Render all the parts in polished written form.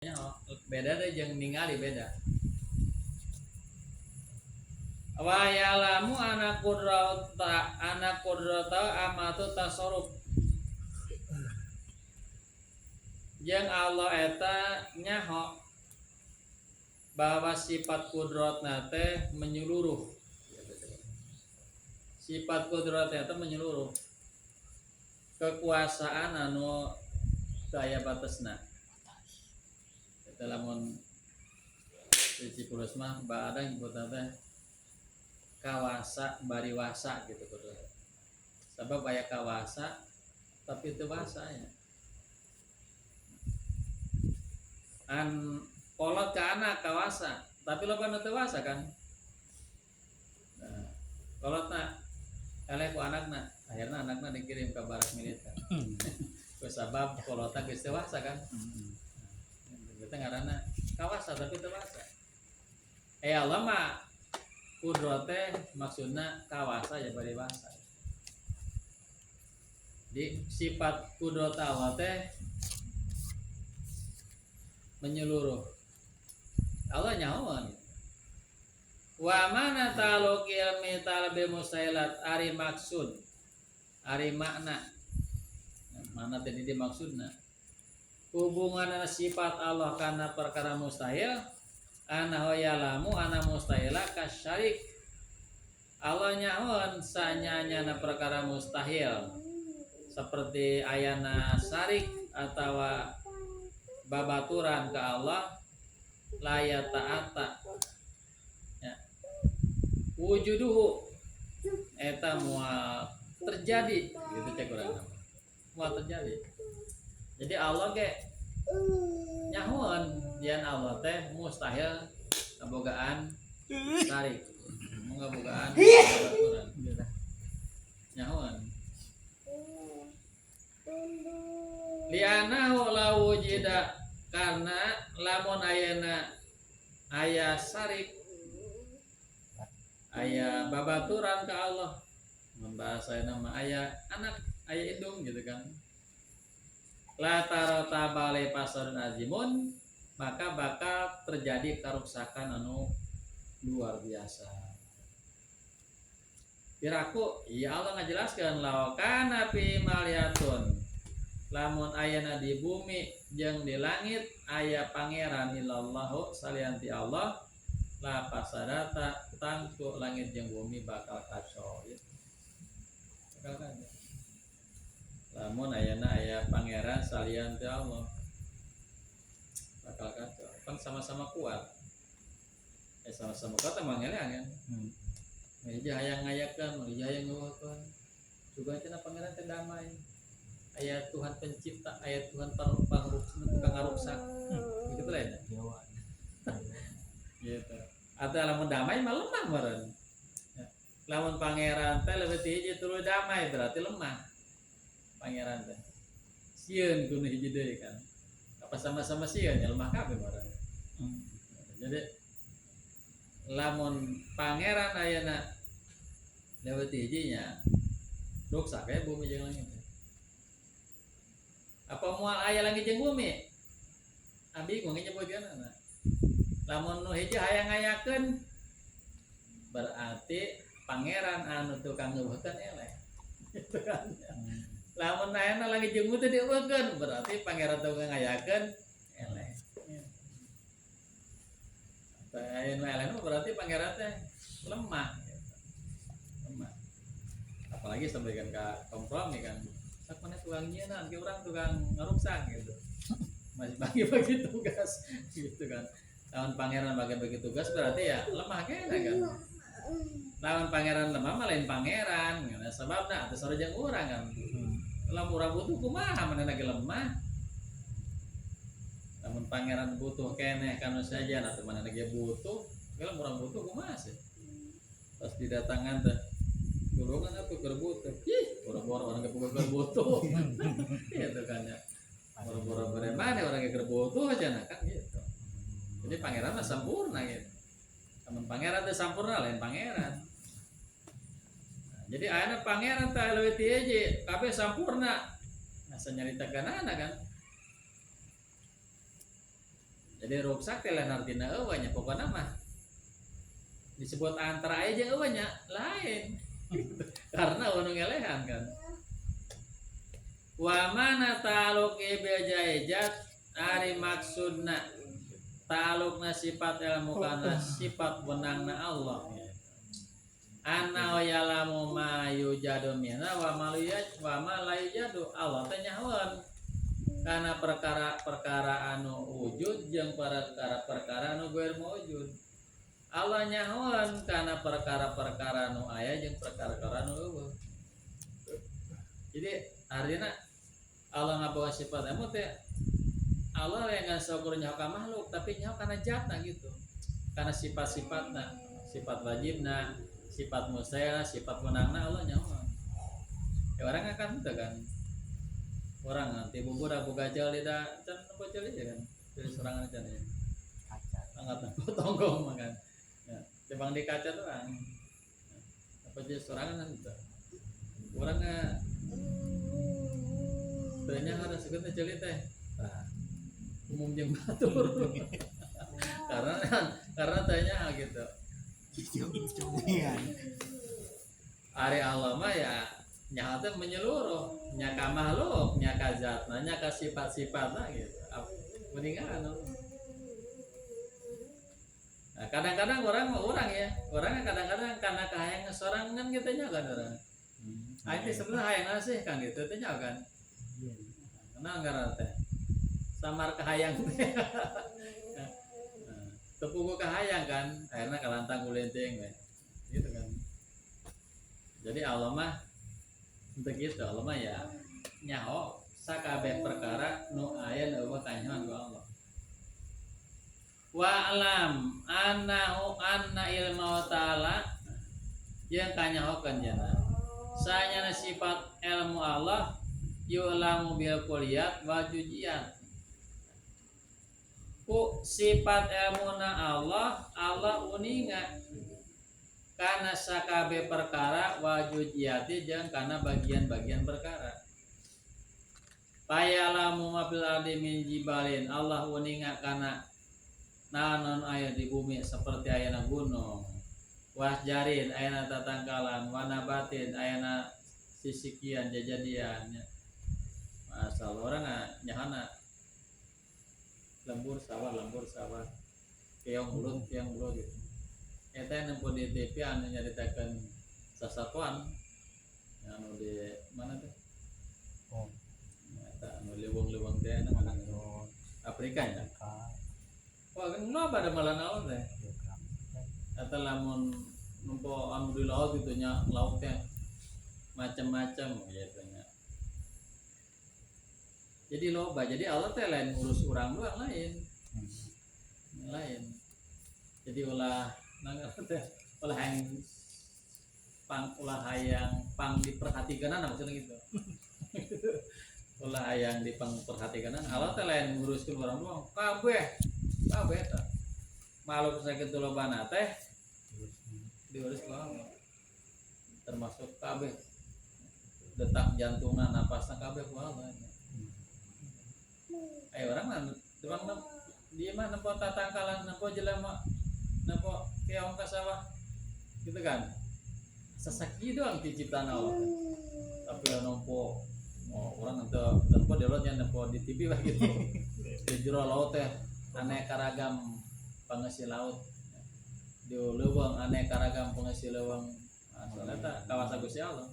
Beda deh jeung ningali beda. Wa ya'lamu anak qudrata amatu tasarruf. Jeung Allah eta nyaho bahwa sifat kudratna teh menyeluruh. Sifat kudratna teh menyeluruh. Kekuasaan anu daya batasna. Eta lamun siji pulus mah baada nyebutna teh kawasa bariwasa gitu kudu. Sabab aya kawasa tapi teu wasa ya. An kolot ka anak kawasa, tapi loba nu teu wasa kan. Nah, kolotna eleh ku anakna, akhirna anakna dikirim ke barak militer. Ku sabab kolotna geus teu wasa kan. Kita ngaranna kawasa tapi teu wasa. Allah mah kudrat teh maksudna kawasa ya bari wasa. Di sifat kudrat Allah teh menyeluruh. Allah nyahoan. Wa mana talukil mital bi musailat ari maksud ari makna. Mana tadi dimaksudna? Hubungan sifat Allah karena perkara mustahil ana ya'lamu ana mustahila kasyarik. Allah nyahoan sanyanyana perkara mustahil seperti ayana syarik atau babaturan ke Allah la ta'ata ya. Wujuduhu eta moal terjadi gitu cek urang moal terjadi. Jadi Allah ge nyahoan dian Allah teh mustahil kabogaan syarik ngabogaan babaturan nyahoan lianahu la wujida karena lamun ayana aya syarik aya babaturan ke Allah membahasa nama aya anak aya indung gitu kan la tarata bale pasarun azimun maka bakal terjadi karuksakan anu luar biasa. Piraku ya Allah ngajelaskeun laukana fi maliyatun lamun ayana di bumi jeung di langit aya pangeran illallahu salianti Allah la pasadata tangku langit jeung bumi bakal kacau ya. Bakal kacau. Lamun ayana aya pangeran salianti Allah bakal kacau. Kan sama-sama kuat. Sama-sama kuat emang kan. Meja hayang ngayakeun, meja hayang ngeuwekeun. Juga cenah pangeran teh damai. Aya Tuhan pencipta, aya Tuhan pangaruksak. Gitu lain. Gitu. Atuh lamun damai mah lemah meureun. Lamun pangeran teh leuwih ti hiji tuluy damai berarti lemah. Pangeran teh. Sieun kudu hiji deui kan. Apa sama-sama sieun ya lemah kabeh meureun. Jadi lamun pangeran ayana leuwih ti hijinya ruksak ya bumi jeung langit. Apa moal aya langit jeung bumi? Abi bingung nyebutkeunna. Lamun nu hiji hayang ngayakeun berarti pangeran anu tukang ngeuweukeun eleh. Gitu kan. Lamun ayana langit jeung bumi teh dieuweukeun berarti pangeran tukang ngayakeun eleh. Anu eleh berarti pangeran teh lemah. Lemah. Apalagi sampaikan ka kompromi kan. Sak mana tukang nyieunan, ke urang tukang ngaruksak gitu. Masih bagi-bagi tugas gitu kan. Lawan pangeran bagi-bagi tugas berarti ya lemah kene kan. Lawan pangeran lemah mah lain pangeran. Nah, sebabna atuh sareng urang kan. Lamun urang butuh kumaha manehna ge lemah. Lamun pangeran butuh keneh kana saja atuh manehna ge butuh. Kalau urang butuh kumaha sih? Pas didatangan teh golongan apa kerbutuh. Ih, boro-boro orang ge kerbutuh. Gitu kan ya. Boro-boro bare mane orang ge kerbutuh cenah kan gitu. Jadi pangeran mah sampurna gitu. Lamun pangeran teh sampurna lain pangeran. Nah, jadi ayeuna pangeran teh leuwih ti hiji, kabeh sampurna. Nah, sanyaritakeunana kan. Jadi rusak teh lain artina eueuh nya pokona mah disebut antara aya jeung eueuh nya lain. Karena anu ngelehan kan. Wa mana ta'alluq bil jaizat ari maksudna ta'alluqna sifat ilmu kana sifat benangna Allah. Ana yalamu ma yujadu minna wa ma la yujadu. Allah teh nyahoan kana perkara-perkara anu wujud jeung perkara-perkara anu gair mawujud. Allah nyahoan kana perkara-perkara anu aya jeung perkara-perkara anu eueuh. Jadi artinya Allah ngabawa sifat emu teh Allah yang ngan syukur nyaho ka makhluk tapi nyaho kana zatna gitu. Karena sifat-sifatna, sifat wajibna, sifat mustahil, sifat menangna Allah nyaho. Ya orang akan itu kan. Orang nanti bubur boga jali da can tempo jali ya kan. Dari sorangan can ya. Angkat potong makan. Ya, tebang di kaca doang. Apa jadi sorangan itu. Orangnya tanya ada segala jeli teh umum jeung batur karena tanya gitu ari Allah mah ya nyaho teh menyeluruh nya ka makhluk nya ka zatna nya ka sifat-sifatna gitu mendingan nah, kadang-kadang orang ya orangnya kadang-kadang karena kahayang sorangan gitu nya kan orang itu sebenarnya hayang sih kan gitu tanya kan kenal nggak teh samar kahayang teh tepuku kahayang kan akhirnya kalantang kulenting gitu kan jadi Allah mah begitu Allah mah ya nyaho sakabeh perkara nu aya nu kanyahoan ku Allah wa alam anna ilmu ta'ala yang kanyahokeun cenah sanyana sifat ilmu Allah yu'lamu bil kulliyat wa juz'iyat. Ku sifat ilmuna Allah uninga kana sakabe perkara wa juz'iyati jeung kana bagian-bagian perkara. Payalamu ma fil ardi min jibalin Allah uninga kana nanon aya di bumi seperti ayana gunung. Wasjarin ayana tatangkalan wanabatin ayana sisikian jajadian asal orang nyahana lembur sawah keong bulut gitu eta nempo di TV anu nyaritakeun sasatuan anu di mana teh eta anu leuweung teh anu Afrika ya wah kan loba da malah naon teh eta lamun nempo anu di laut gitu nya laut teh macam-macam gitu nya jadi loba jadi Allah teh lain urus urang doang lain jadi ulah teh ulah hayang pang diperhatikan maksudnya gitu ulah hayang diperhatikan Allah teh lain nguruskeun urang doang kabeh teh makhluk sakitu lobana teh diurus ku Allah termasuk kabeh detak jantungna napasna kabeh ku Allah ayo orang mah tukang dia mah nempo tatangkalan nempo jelema nempo keong ka sawah gitu kan sesaki doang diciptaan Allah tapi nempo orang nempo di laut yang nempo di TV lah gitu di jero laut teh aneka ragam pengisi laut di leuweung aneka ragam pengisi leuweung eta kawasan Gusti Allah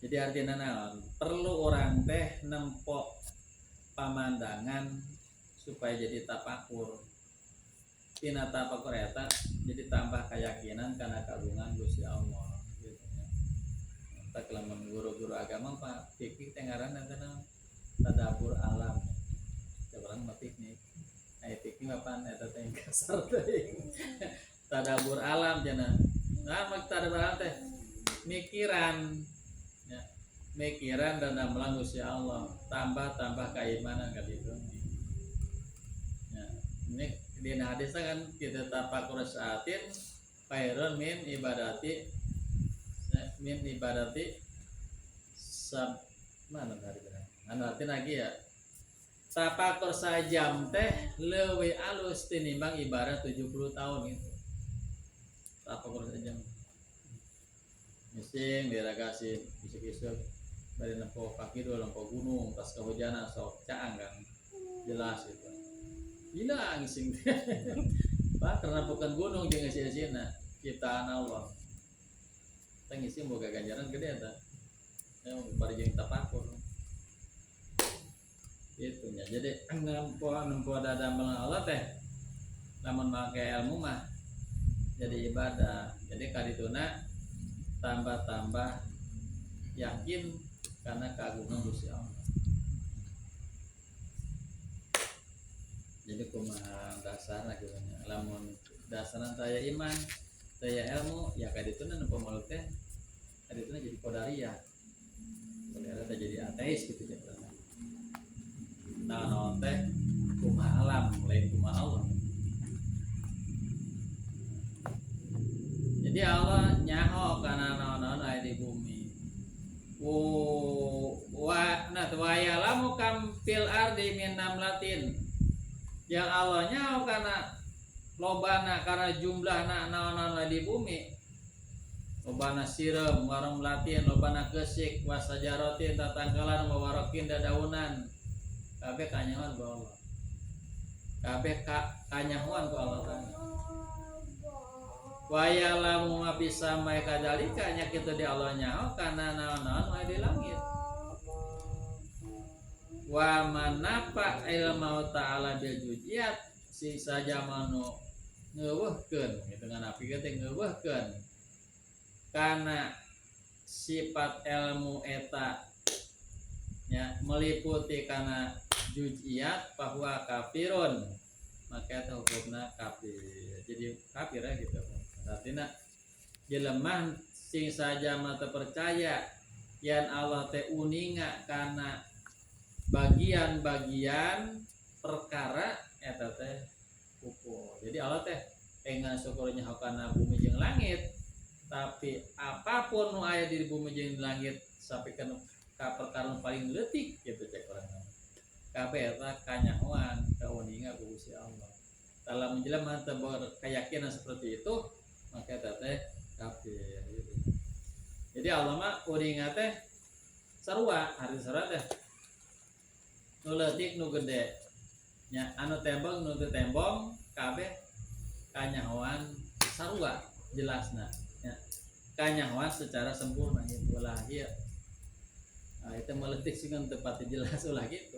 jadi artinya naon perlu orang teh nempo pamandangan supaya jadi tapakur tina tapakur eta jadi tambah keyakinan karena kagungan Gusti Allah gitu nya tak lamun guru-guru agama Pak fikih teh ngaranna teh tadabbur alam orang mah piknik fikih apaan eta teh kasar teh tadabbur alam cenah nah mak tadabbur alam teh mikiran dan amalan Gusti Allah tambah keimanan ka ditu ya ini di hadis kan kita tafakur saatin khairun min ibadati sab mana tadi anu arti lagi ya tapakur sajam teh leuwih alus tinimbang ibarat 70 tahun itu. Tapakur sajam. Mising diragasi bisik-bisik dari nempo kaki dulu nempo gunung pas kehujanan sok caang kan jelas itu. Gila ngising. Pak karena bukan gunung jeung isi-isina ciptaan Allah. Teh ngising boga ganjaran gede eta. Ya bari jeung tapakur. Itunya jadi nempo dada melang Allah teh lamun make ilmu mah jadi ibadah jadi kadituna tambah yakin karena keagungan Gusti Allah jadi kumaha dasarna gitu lamun dasarna taya iman taya ilmu ya kadituna nempo maulud teh kadituna jadi qadariyah teh jadi ateis gitu ya nah teh kumaha alam lain kumaha Allah. Jadi Allah nyaho kana naon-naon aya di bumi. Wa ya'lamu kam fil ardi min namlatin. Yang Allah nyaho kana lobana kana jumlahna naon-naon aya di bumi. Lobana sirem, warung latin, lobana kesik, wasajaratin, tatangkalan, wawarokin, dadaunan. Kabeh kanyahoan ku Allah. Kabeh kanyahoan ku Allah Ta'ala. Wa ya'lamu ma fis samai kadzalika nya kitu di Allah nyaho kana naon-naon aya di langit. Wa manapa ilmu ta'ala bil juz'iyat si saja manu ngeuweuhkeun gitu nganapi teh ngeuweuhkeun kana sifat ilmu eta nya meliputi kana juz'iyat bahwa kafirun maka itu hukumna kafir jadi kafir ya gitu artinya jelemah sing saja mata percaya yan Allah teh uninga kana bagian-bagian perkara eta teh kufur jadi Allah teh engan syukurnya kana bumi jeung langit tapi apapun nu aya di bumi jeung langit sampai ka perkara paling leutik gitu cek orang kabeh eta kanyahoan kauninga ku Gusti Allah. Dalam menjelma teu berkeyakinan seperti itu, maka eta teh kafir gitu. Jadi Allah mah uninga teh sarua, hari sarua teh. Nu leutik nu gede. Nya anu tembong nu teu tembong kabeh kanyahoan sarua jelasna. Ya. Kanyahoan secara sempurna gitu lah ieu. Nah, itu meletik sih kan tepatnya jelas ulah gitu.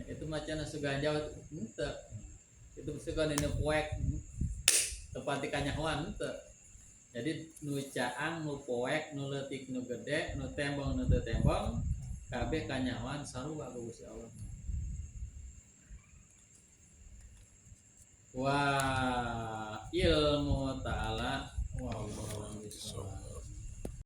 Itu macam sugan jauh ente itu sugan ini poek tepat kanyahoan ente jadi nu caang nu poek nu leutik nu gede nu tembong nu teu tembong kabeh kanyahoan sarua ku Gusti Allah. Wa